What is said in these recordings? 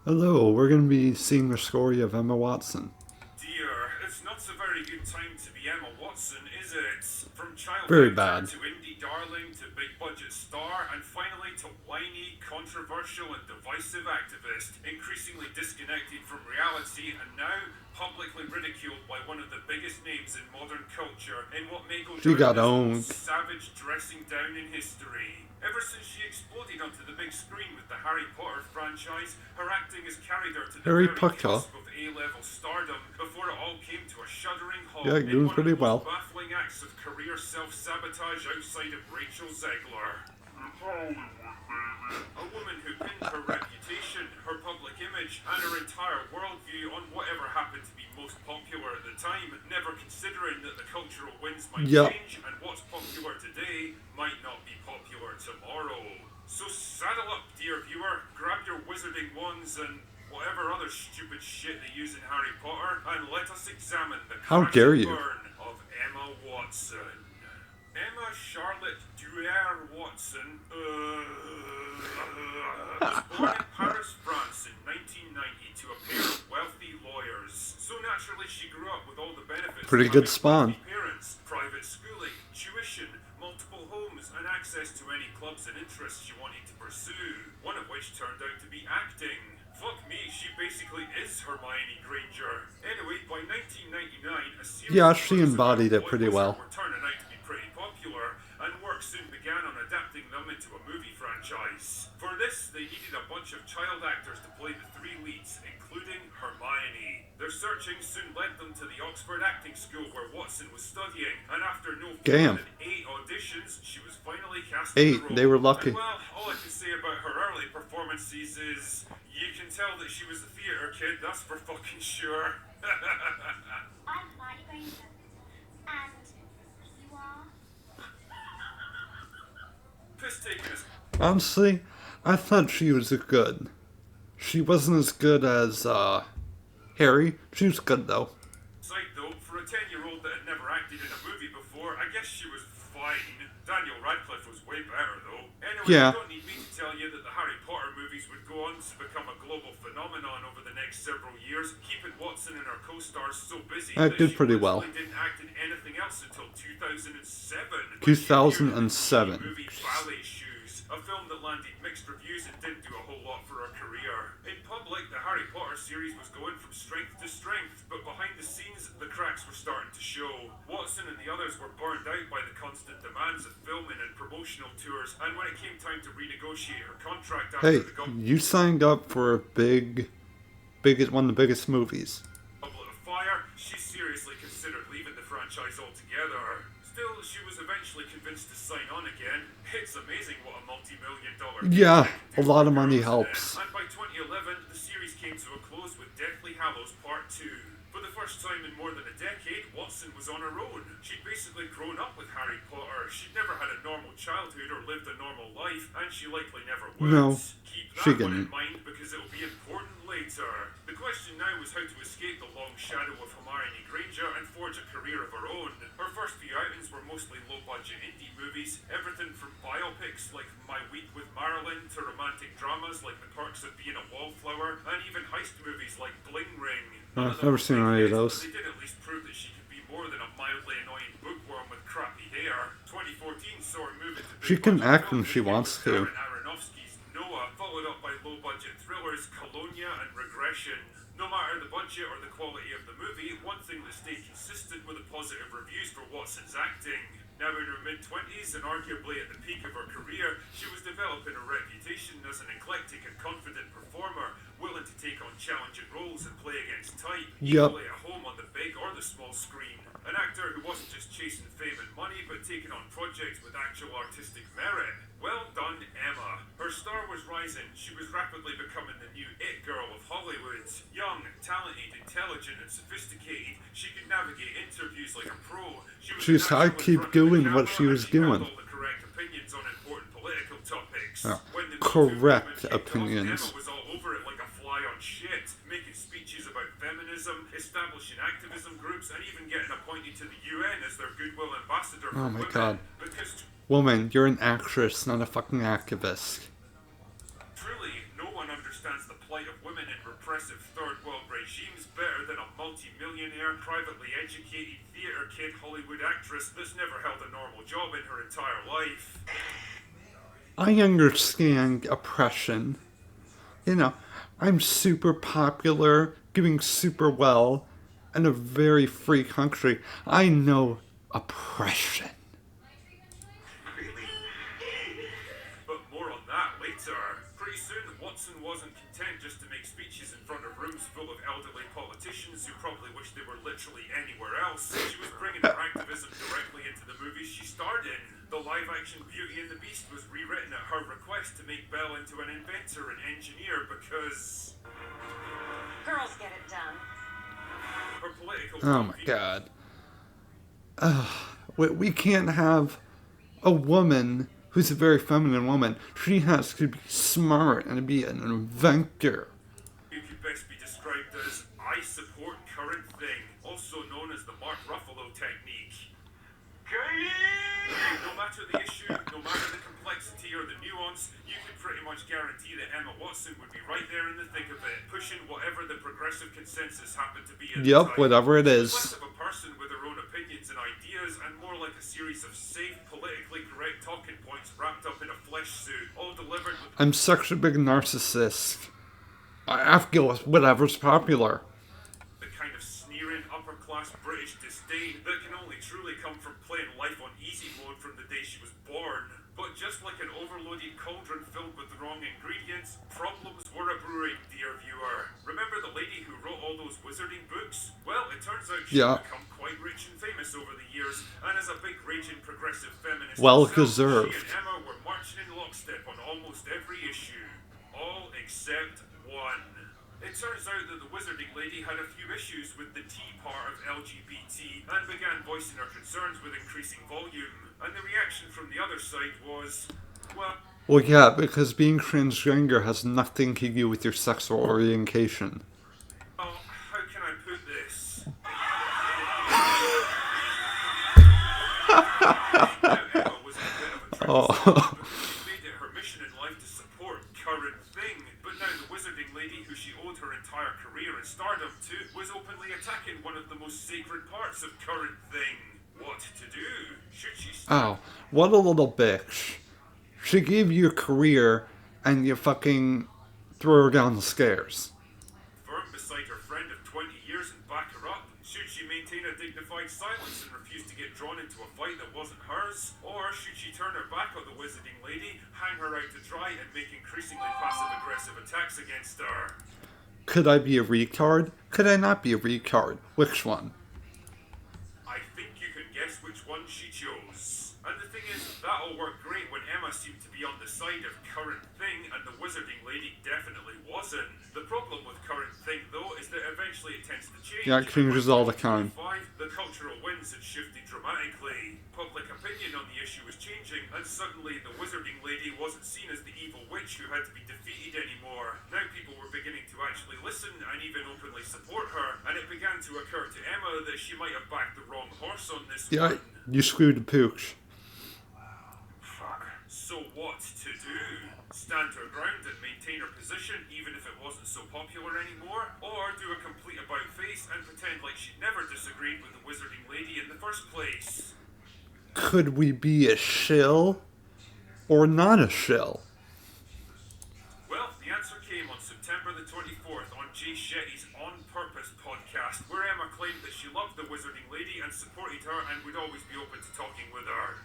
Hello, we're going to be seeing the story of Emma Watson. Dear, it's not a very good time to be Emma Watson, is it? From child Very actor bad. to indie darling to big budget star, and finally to whiny, controversial, and divisive activist, increasingly disconnected from reality and now publicly ridiculed by one of the biggest names in modern culture in what may go She down got as the owned. most savage dressing down in history. Ever since she exploded onto the big screen with the Harry Potter franchise, her acting has carried her to the Harry very Potter. cusp of A-level stardom before it all came to a shuddering Yeah, halt in doing one of pretty the most well. baffling acts of career self-sabotage outside of Rachel Zegler. A woman who pinned her reputation, her public image, and her entire worldview on whatever happened to be most popular at the time, never considering that the cultural winds might Yep. change and what's popular today might not be popular tomorrow. So saddle up, dear viewer, grab your wizarding wands and whatever other stupid shit they use in Harry Potter, and let us examine the How crash dare and you? burn of Emma Watson. Emma Charlotte Duer Watson was born in Paris, France in 1990 to a pair of wealthy lawyers. So naturally she grew up with all the benefits Pretty of good having spawn. wealthy parents, private schooling, tuition, multiple homes, and access to any clubs and interests she wanted to pursue, one of which turned out to be acting. Fuck me, she basically is Hermione Granger. Anyway, by 1999, a series Yeah, of she books about a embodied it boy pretty wizard well. were turning out to be pretty popular, and work soon began on adapting them into a movie franchise. For this, they needed a bunch of child actors to play the three leads, including Hermione. Their searching soon led them to the Oxford Acting School where Watson was studying, and after no fewer Damn. than 8 auditions, she was finally cast in the 8. They role. were And lucky. well, all I can say about her early performances is you can tell that she was a theatre kid, that's for fucking sure. I'm Marty Granger. And you are? Piss taking us. Honestly, I thought she was good. She wasn't as good as, Harry. She was good, though. Side though, for a 10-year-old that had never acted in a movie before, I guess she was fine. Daniel Radcliffe was way better though. Anyway, you Yeah. don't need me to tell you that the Harry Potter movies would go on to become a global phenomenon over the next several years, keeping Watson and her co-stars so busy I that did she pretty well. literally didn't act in anything else until 2007. when she appeared in the 2007. TV movie Ballet Shoes, a film that landed mixed reviews and didn't do a whole lot for her career. In public, the Harry Potter series was going from strength to strength, but behind the scenes, the cracks were starting to show. Watson and the others were burned out by the constant demands of filming and promotional tours, and when it came time to renegotiate her contract after Hey, the you signed up for a one of the biggest movies. Goblet of Fire, she seriously considered leaving the franchise altogether. Still, she was eventually convinced to sign on again. It's amazing what a multi-million-dollar Yeah, can a do lot for of money girls, isn't it? helps. And by 2011, the series came to a close with Deathly Hallows Part 2. For the first time in more than a decade, Watson was on her own. She'd basically grown up with Harry Potter. She'd never had a normal childhood or lived a normal life, and she likely never would. No, Keep she that one in didn't. mind because it'll be important later. The question now was how to escape the long shadow of Hermione Granger and forge a career of her own. Her first few outings were mostly low-budget indie movies, everything from biopics like My Week with Marilyn to romantic dramas like The Perks of Being a Wallflower, and even heist movies like Bling Ring. None of I've them never were seen big any of hits, but those. they did at least prove that she could be more than a mildly annoying bookworm with crappy hair. 2014 saw her move into She big can budget act when films she this year wants with to. Darren Aronofsky's Noah, followed up by low-budget thrillers Colonia and Regression. No matter the budget or the quality of the movie, one thing that stayed consistent were the positive reviews for Watson's acting. Now in her mid-20s and arguably at the peak of her career, she was developing a reputation as an eclectic and confident performer, willing to take on challenging roles and play against type, Yup. equally at home on the big or the small screen. An actor who wasn't just chasing fame and money, but taking on projects with actual artistic merit. Well done, Emma. Her star was rising. She was rapidly becoming the new it girl of Hollywood. Young, talented, intelligent, and sophisticated, she could navigate interviews like a pro. She was She's a natural hard in keep front of the doing what camera, she and was she held doing. all the correct opinions on important political topics. Yeah. When the Me Too Correct movement kicked off, opinions. Emma was all over it like a fly on shit, making speeches about feminism, establishing activism groups, and even getting appointed to the UN as their goodwill ambassador for Oh my women. god. Because Woman, you're an actress, not a fucking activist. truly, no one understands understands the plight of women in repressive third world regimes better than a multi-millionaire, privately educated, theatre kid Hollywood actress that's never held a normal job in her entire life. I understand oppression. You know, I'm super popular, doing super well, in a very free country. I know oppression. Really? But more on that later. Pretty soon, Watson wasn't content just to make speeches in front of rooms full of elderly politicians who probably wished they were literally anywhere else. She was bringing her activism directly into the movies she starred in. The live-action Beauty and the Beast was rewritten at her request to make Belle into an inventor and engineer because Girls get it done. her political Oh my god. We can't have a woman who's a very feminine woman. She has to be smart and be an inventor. You could best be described as I support current thing, also known as the Mark Ruffalo technique. No matter the issue, no matter the complexity or the nuance, you can pretty much guarantee that Emma Watson would be right there in the thick of it, pushing whatever the progressive consensus happened to be at the Yup, time. whatever it She's is. less of a person with her own opinions and ideas, and more like a series of safe, politically correct talking points wrapped up in a flesh suit, all delivered with I'm such a big narcissist. I have to go with whatever's popular. the kind of sneering, upper-class British disdain that can only truly come from playing life on easy mode from the day she was born. But just like an overloaded cauldron filled with the wrong ingredients, problems were a brewing, dear viewer. Remember the lady who wrote all those wizarding books? Well, it turns out she's Yeah. become quite rich and famous over the years, and as a big raging progressive feminist Well herself, deserved. she and Emma were marching in lockstep on almost every issue. All except one. It turns out that the Wizarding Lady had a few issues with the T part of LGBT and began voicing her concerns with increasing volume. And the reaction from the other side was, well, Well, yeah, because being transgender has nothing to do with your sexual orientation. how can I put this? Now, Emma was a bit of a Oh. because she made it her mission in life to support current thing. But now the Wizarding Lady, who she owed her entire career in stardom to, was openly attacking one of the most sacred parts of current thing. What to do? Should she Oh, what a little bitch. She gave you a career and you fucking throw her down the stairs. firm beside her friend of 20 years and back her up? Should she maintain a dignified silence and refuse to get drawn into a fight that wasn't hers? Or should she turn her back on the Wizarding Lady, hang her out to dry, and make increasingly passive-aggressive attacks against her? Could I be a retard? Could I not be a retard? Which one? I think you can guess which one she chose. And the thing is, that'll work great when Emma seemed to be on the side of current thing and the Wizarding Lady definitely wasn't. The problem with current thing, though, is that eventually it tends to change. Yeah, it changes all the time. The cultural winds had shifted dramatically. Public opinion on the issue was changing, and suddenly the Wizarding Lady wasn't seen as the evil witch who had to be defeated anymore. Now people were beginning to actually listen and even openly support her, and it began to occur to Emma that she might have backed the wrong horse on this Yeah, one. you screwed the pooch. Fuck. So what to do? Stand her ground and maintain her position even if it wasn't so popular anymore? Or do a complete about-face and pretend like she'd never disagreed with the Wizarding Lady in the first place? Could we be a shill or not a shill? Well, the answer came on September the 24th on Jay Shetty's On Purpose podcast, where Emma claimed that she loved the Wizarding Lady and supported her and would always be open to talking with her.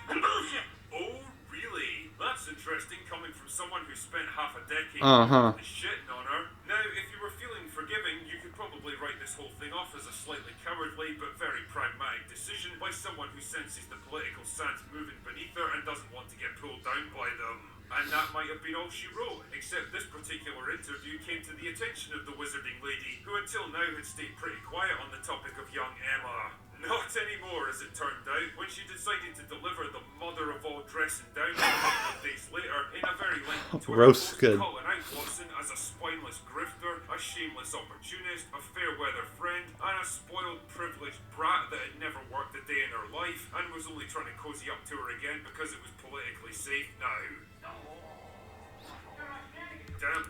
Bullshit! Oh, really? That's interesting coming from someone who spent half a decade shitting on her. Now, if you were feeling forgiving, you could probably write this whole thing off as a slightly cowardly but very pragmatic decision by someone who senses the political sands moving beneath her and doesn't want to get pulled down by them. And that might have been all she wrote, except this particular interview came to the attention of the Wizarding Lady, who until now had stayed pretty quiet on the topic of young Emma. Not anymore, as it turned out, when she decided to deliver the mother of all dressing down a couple of days later in a very lengthy Twitter post Roasted. calling out Watson as a spineless grifter, a shameless opportunist, a fair-weather friend, and a spoiled, privileged brat that had never worked a day in her life and was only trying to cozy up to her again because it was politically safe now.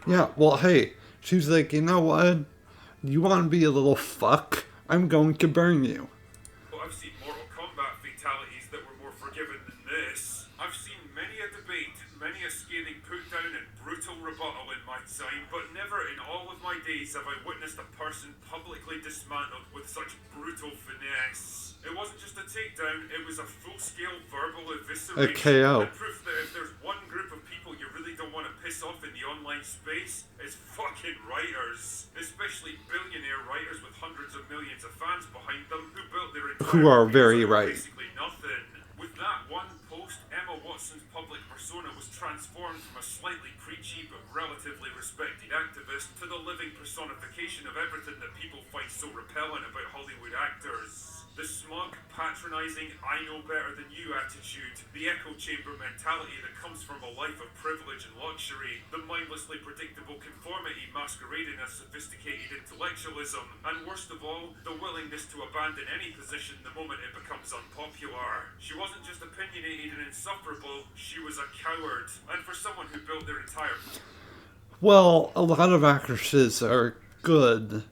damn. Yeah, well, hey, she's like, you know what? You want to be a little fuck? I'm going to burn you. But I've seen Mortal Kombat fatalities that were more forgiving than this. I've seen many a debate, many a scathing put down and brutal rebuttal in my time, but never in all of my days have I witnessed a person publicly dismantled with such brutal finesse. It wasn't just a takedown, it was a full-scale verbal evisceration. A KO. And proof that if there's one group of people you really don't want to piss off in the online space, it's fucking writers. Especially billionaire writers with hundreds of millions of fans behind them who built their entire Who are careers very on right. basically nothing. With that one post, Emma Watson's public persona was transformed from a slightly preachy but relatively respected activist to the living personification of everything that people find so repellent about Hollywood actors. The smug, patronising, I know better than you attitude, the echo chamber mentality that comes from a life of privilege and luxury, the mindlessly predictable conformity masquerading as sophisticated intellectualism, and worst of all, the willingness to abandon any position the moment it becomes unpopular. She wasn't just opinionated and insufferable, she was a coward. And for someone who built their entire... Well, a lot of actresses are good,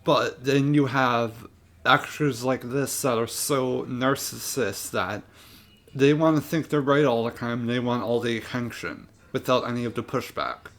but then you have actors like this that are so narcissist that they want to think they're right all the time and they want all the attention without any of the pushback.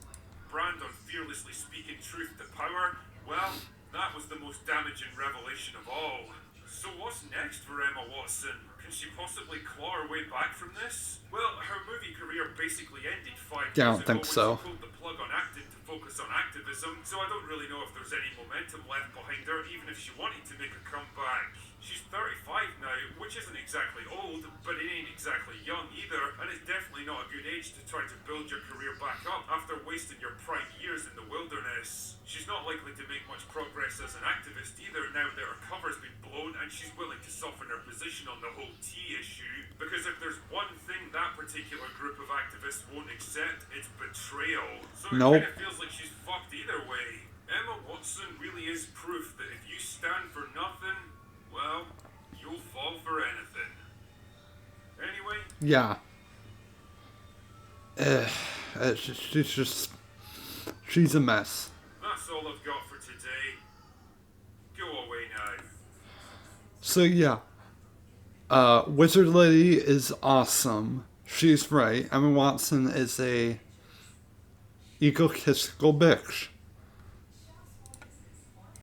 brand on fearlessly speaking truth to power, well, that was the most damaging revelation of all. So what's next for Emma Watson? Can she possibly claw her way back from this? Well, her movie career basically ended 5 years Yeah, I don't ago think when so. she pulled the plug on acting to focus on activism, so I don't really know if there's any momentum left behind her, even if she wanted to make a comeback. She's 35 now, which isn't exactly old, but it ain't exactly young either, and it's definitely not a good age to try to build your career back up after wasting your prime years in the wilderness. She's not likely to make much progress as an activist either now that her cover's been blown and she's willing to soften her position on the whole tea issue, because if there's one thing that particular group of activists won't accept, it's betrayal. So it Nope. kind of feels like she's fucked either way. Emma Watson really is proof that if you stand for nothing, well, you'll fall for anything. Anyway, Yeah. She's a mess. that's all I've got for today. Go away now. So yeah. Wizard Lady is awesome. She's right. Emma Watson is a egotistical bitch.